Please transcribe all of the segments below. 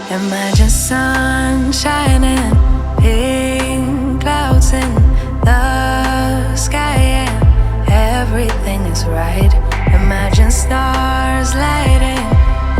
Imagine sun shining, pink clouds in the sky, and everything is right. Imagine stars lighting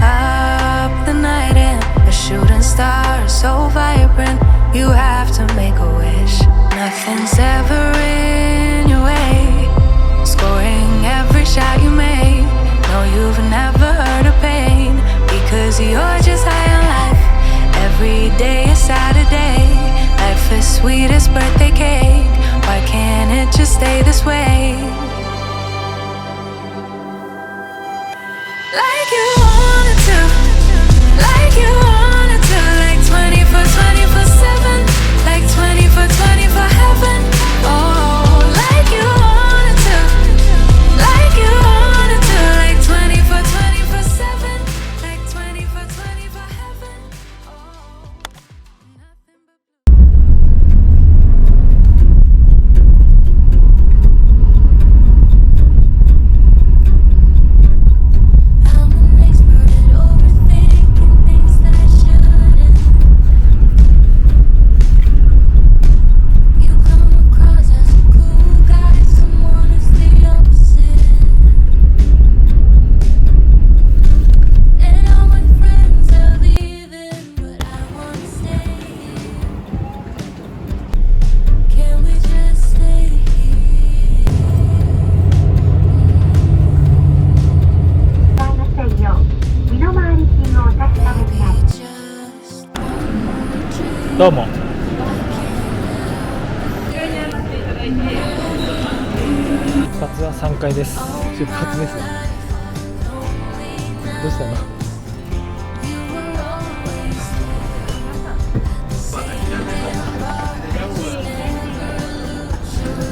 up the night, and a shooting star so vibrant. You have to make a wish. Nothing's ever in your way. Scoring every shot you make. No, you've never heard of pain, because you're just high on life. Every day is Saturday. Life is sweet as birthday cake. Why can't it just stay this way? Like you wanted to, like you wanted to, like 24/7, like 24/24 heaven. Oh, like you wanted to, like you wanted to, like 24/7, like 24/24 heaven. Oh, nothing but I'm an expert at overthinking things that I shouldn't. You come across as a cool guy, someone who's the opposite. And all my friends are leaving, but I wanna stay here. Can we just stay here? ございませんよう身の回り品をお確かめください。 Just one どうも出発は3階です。出発です。どうしたの？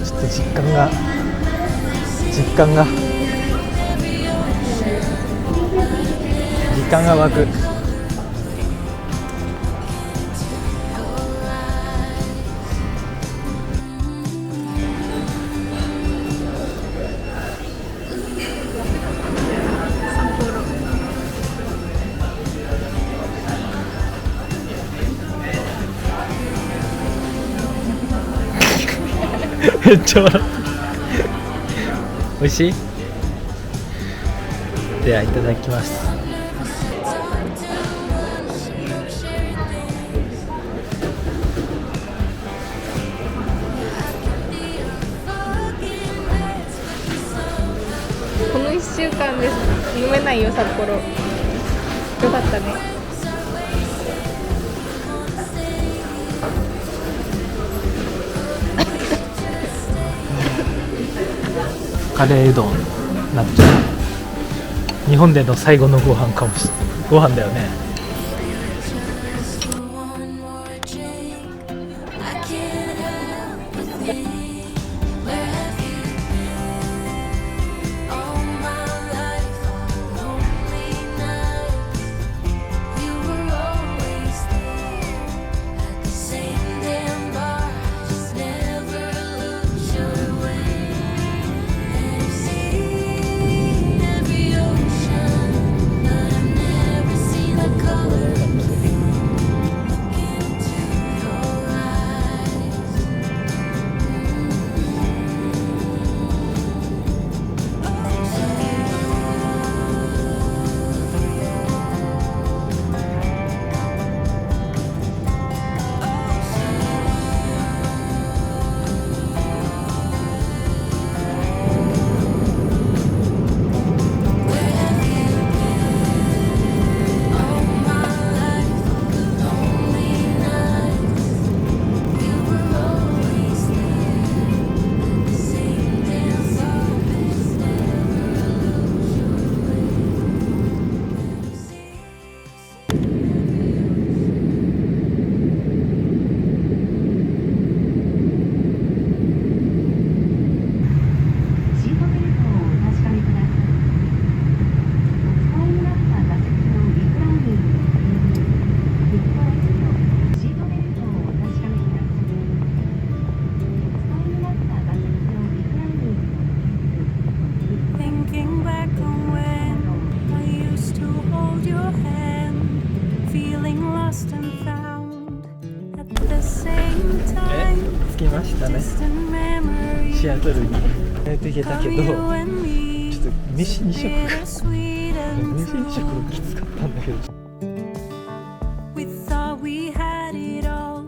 ちょっと実感が湧く。めっちゃ笑ってる。美味しい？ではいただきます。この1週間で飲めないよ札幌。よかったね。カレーうどんなっちゃう。日本での最後のご飯かもしれない。ご飯だよね。one more drink. I can't help but think, where have you been? All my life, lonely nights. You were always there at the same damn bar. Just never looked your way. And I've seen every ocean, but I've never seen a 着きましたね。 distant memories シアトルに行けたけ of ど、 you ちょ and me. っと飯2食 Bittersweet and 飯2食きつかったんだけど。 we thought we had it all.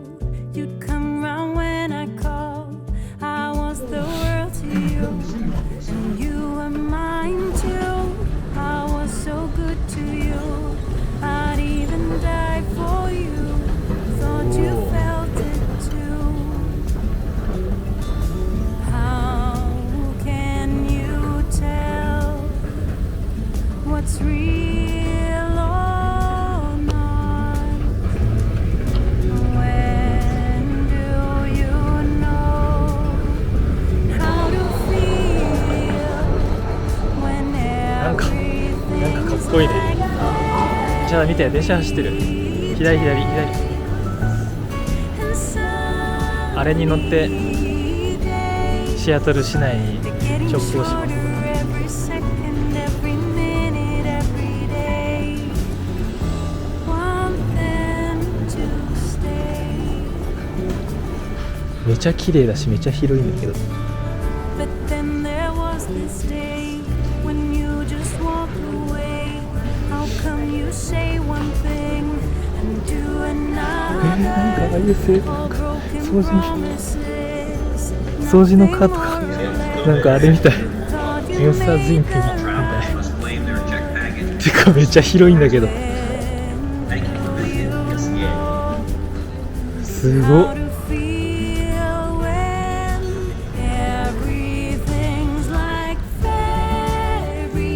You'd come round when I called. I was the world to you, and you were mine too. I was so good to you. I'd even die for you. Thought you Oh. felt it too. How can you tell what's real or not? When do you know how to feel when なんか everything's かっこいいね。 like じゃあ見て、電車走ってる。左。 and あれに乗って sunny days. シアトル市内に Getting 直行します。 shorter every second, every minute, every day. Want them to stay, めちゃ綺麗だし、めちゃ広いんだけど。 but then there was this day when you just walk away. How come you say one thing and do なんかああ another? いうせ All broken 掃除の promises. 掃除のカートがなんかあれみたい。 Thought ニュ you ースターズイン made クみたい。 them てかめっちゃ広いんだけど。 すごっ。 How to feel when everything's like fairy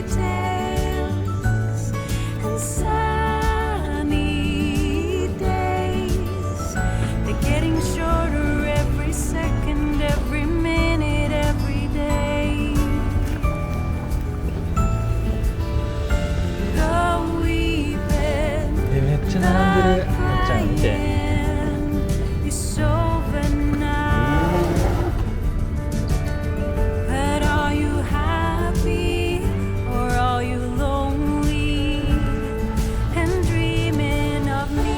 tales and sunny days. They're getting shorter every second, every minute, every day. Though we've been めっちゃ並んでる。めっちゃ見て。 It's over now. But are you happy or are you lonely and dreaming of me?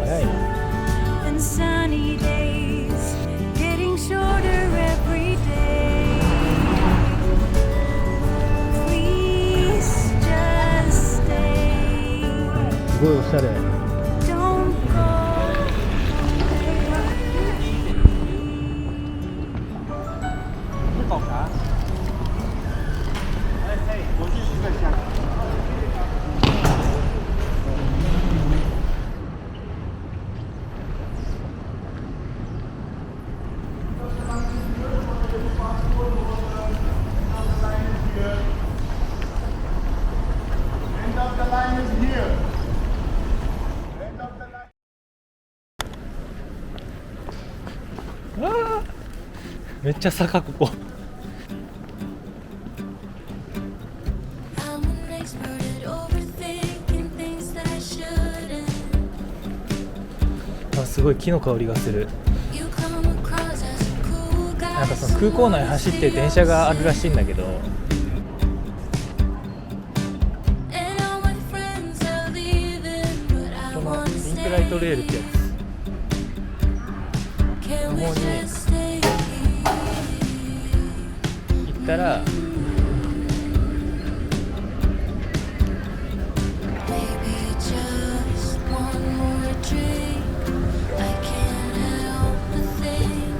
早いな。 And sunny days getting shorter every day. Please just stay. すごいおしゃれ。 Don't go. めっちゃ坂ここ。 I'm an expert at overthinking things that I shouldn't. あ、すごい木の香りがする。 You come across as a cool guy. なんかその空港内走って電車があるらしいんだけど、 And all my friends are leaving, but I この wanna ピンクライトレールってや stay. Can we Morning. just stay here? つ行ったら Maybe just one more drink. I can't help but think,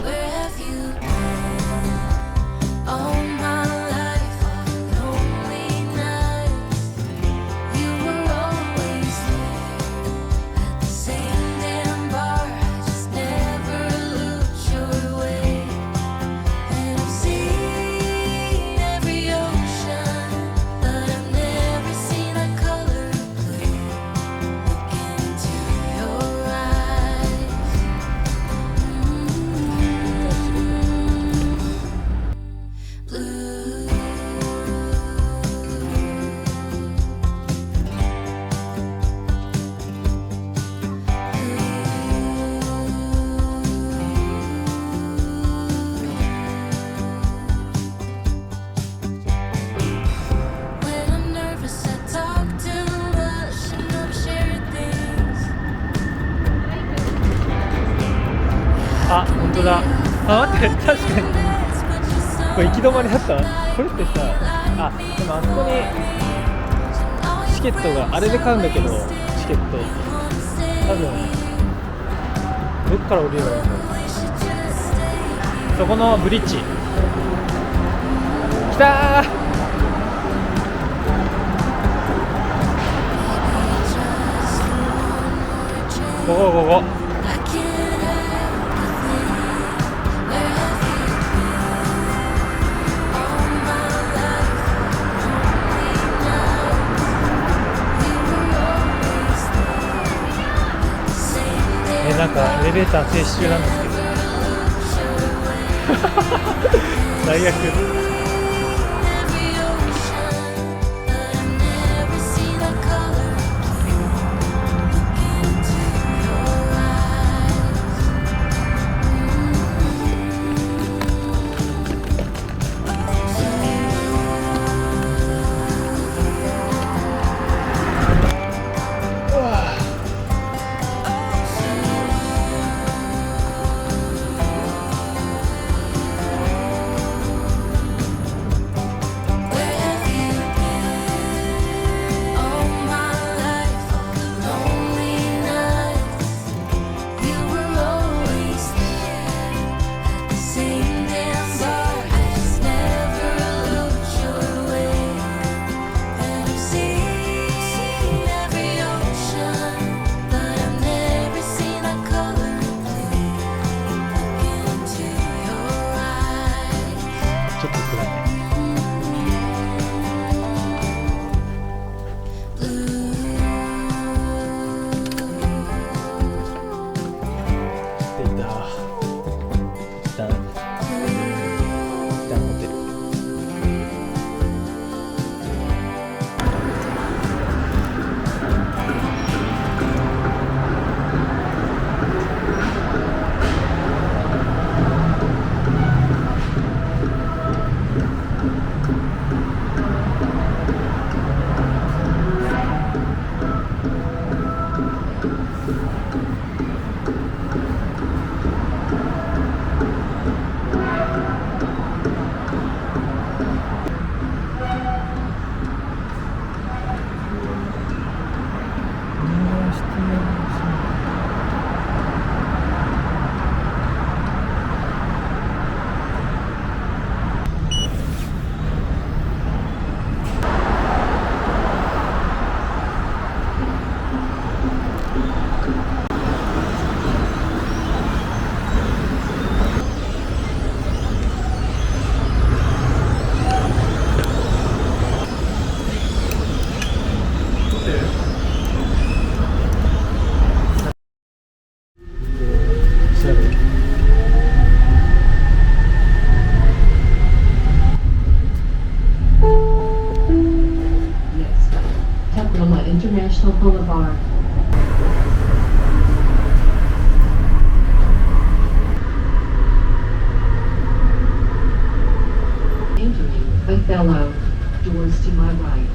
where have you been? All my life, all lonely nights. You were always there at the same damn bar. I just never looked your way. And I've seen あ、待って、確かにこれ行き止まりだったわ。これってさ、あ、でもあそこにチケットがあれで買うんだけど、チケット多分どっから降りればいいんだろう。そこのブリッジ来たー。ここここ。なんかエレベーター停止中なんですけど最悪。ちょっと暗いね。着いた。一旦ホテル。International Boulevard. Entering Othello. Doors to my right.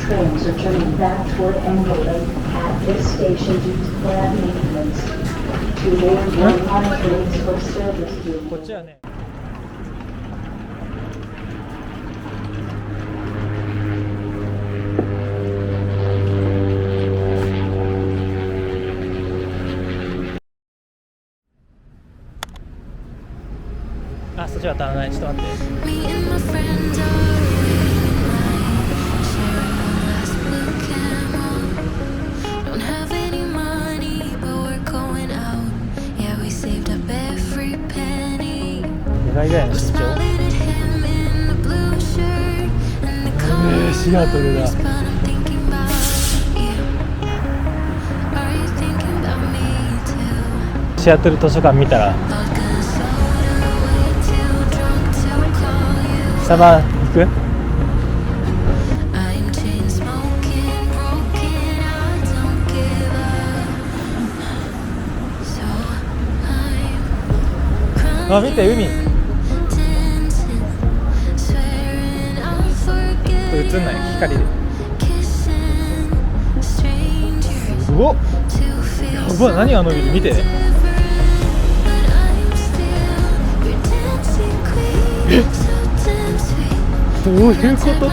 Trains are turning back toward Angola at this station due to planned maintenance. Two more line trains for service こっちはね。あ、そっちは当たらない。ちょっと待って。Me and my friends are sharing one last blue camel. Don't have any money, but we're going out. Yeah, we saved up every penny. 意外だよね、身長。 Smiling at him in the blue shirt and the color シアトルだ。 but I'm thinking about you. Are you thinking about me シアトル図書館見たらスタバ行く？あ、見て海。映んない光で。すごっ。やばい、何あのビル見て。え、どういうこと？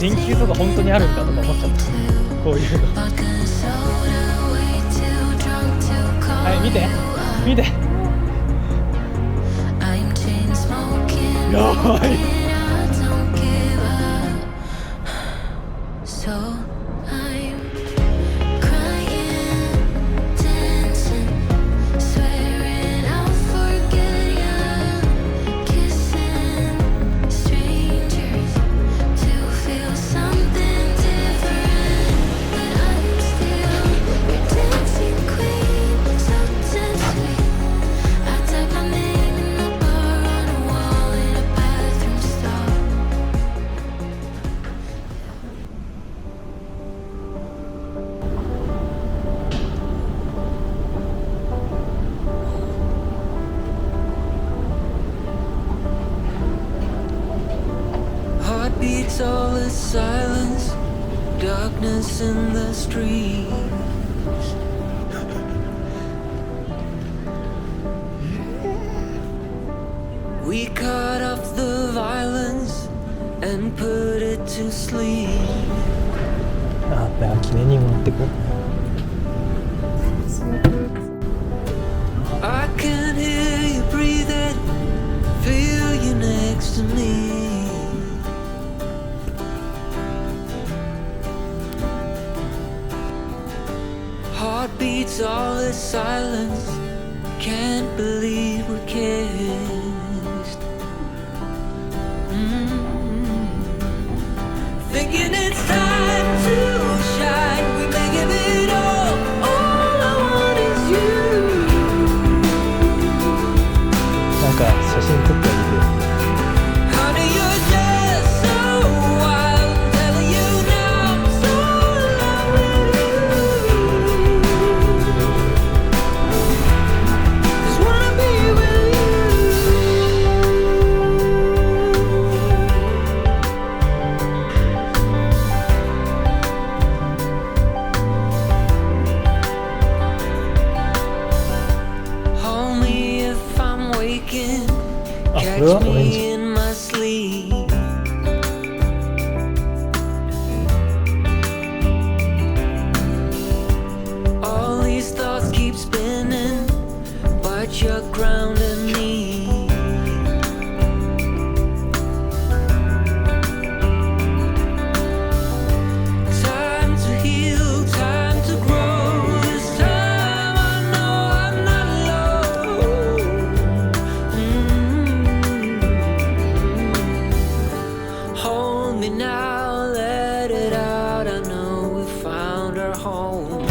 人気とか本当にあるんだとか思っちゃった。こういうの。はい、見て見て。やばい。Beats all is silence, darkness in the streets. We cut off the violence and put it to sleep. あ、記念に持ってこう。I can hear you breathing, feel you next to me. Heartbeats all this silence, can't believe we're kissed. Thinking it's time to shine, we may give it all I want is you. なんか写真撮ってあげて。Honey, you're just so wild, I'm telling you now, I'm so in love with you. Just wanna be with you. Hold me if I'm waking, あ、これ catch はオレンジ。 me in my sleep. All these thoughts keep spinning, but you're grounding me. Time to heal, time to grow. This time I know I'm not alone. Hold me now, let it out. I know we found our home.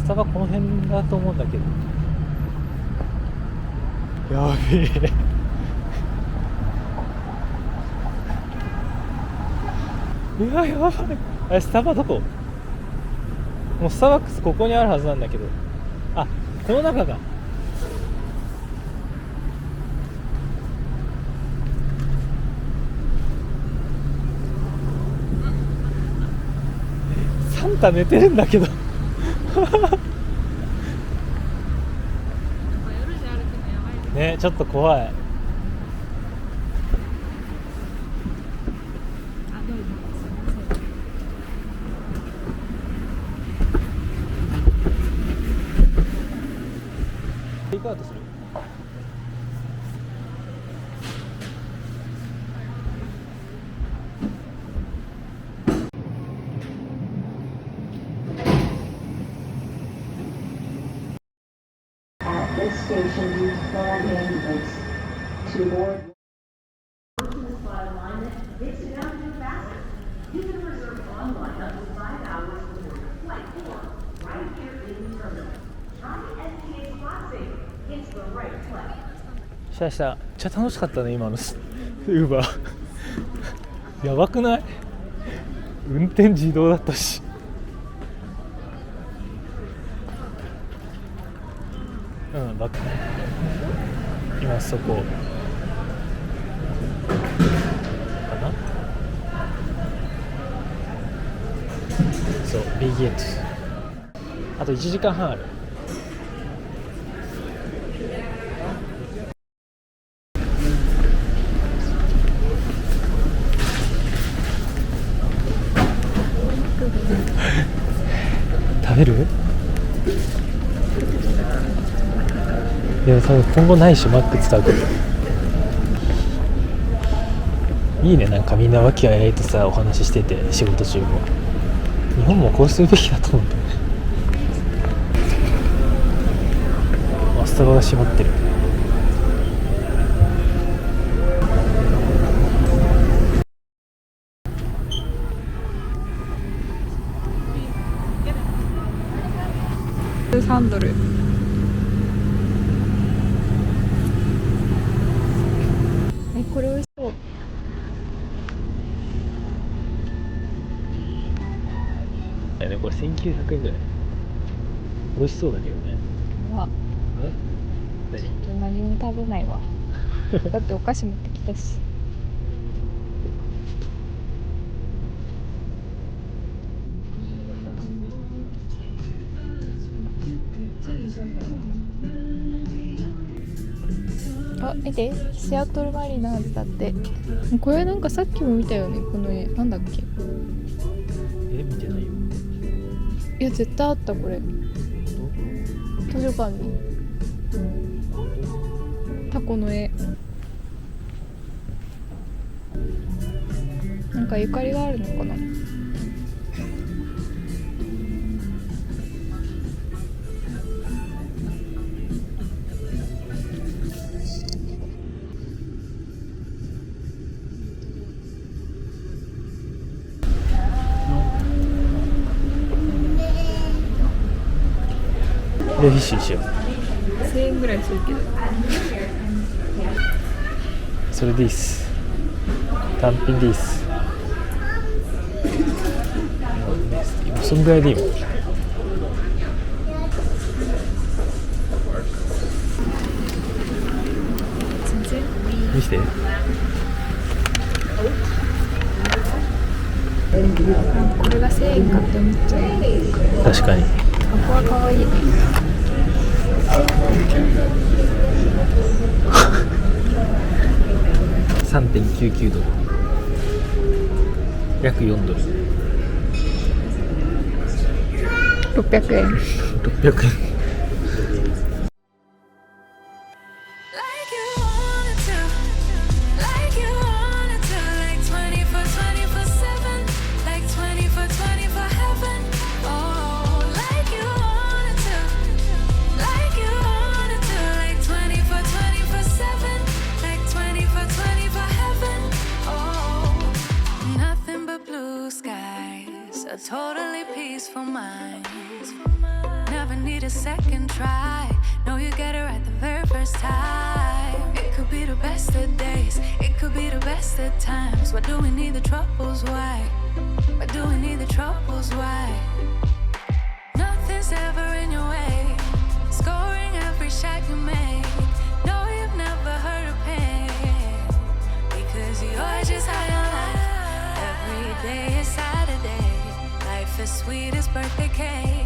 スタバこの辺だと思うんだけど。やべえ。いや、やばい。スタバどこ？もうスタバックスここにあるはずなんだけど。あ、この中が。サンタ寝てるんだけど。ね、ちょっと怖い。テイクアウトする？ At this station, use flag ambulance. To board.したした。めっちゃ楽しかったね今のウーバー。やばくない？運転自動だったし。うん、バック。今そこかな。そう、ビーゲート。あと1時間半ある。食べる？いや、多分今後ないし、マック使うこと。いいね、なんかみんな和気あいあいとさ、お話ししてて、仕事中も。日本もこうするべきだと思うんだよね。スタバが閉まってる。$3。これ美味しそう。ね、これ1900円ぐらい。美味しそうだけどね。わ、何？何も食べないわ。だってお菓子持ってきたし。あ、見て、シアトルマリナーズだって。これなんかさっきも見たよね、この絵。なんだっけ？見てないよ。いや、絶対あったこれ。図書館に。タコの絵。なんかゆかりがあるのかな。フィッシュにしよう。1000円ぐらいするけど。それでいいっす。単品でいいっす。今そんぐらいでいいもん。見せて。これが1000円かって思っちゃう。確かに。箱は可愛いね。3.99 ドル。約4ドル。600円。600円。Like you wanted to, like you wanted to, like 24/7, like 24/24 heaven. Oh, like you wanted to, like you wanted to, like 24/7, like 24/24 heaven. Oh, nothing but blue skies, a totally peaceful mind. Never need a second try. No, you get it right the very first time. It could be the best of days, it could be the best of times. Why do we need the troubles? Why? Why do we need the troubles? Why? Nothing's ever in your way. Scoring every shot you make. No, you've never heard of pain. Because you're just high on life. Every day is Saturday. Life is sweet as birthday cake.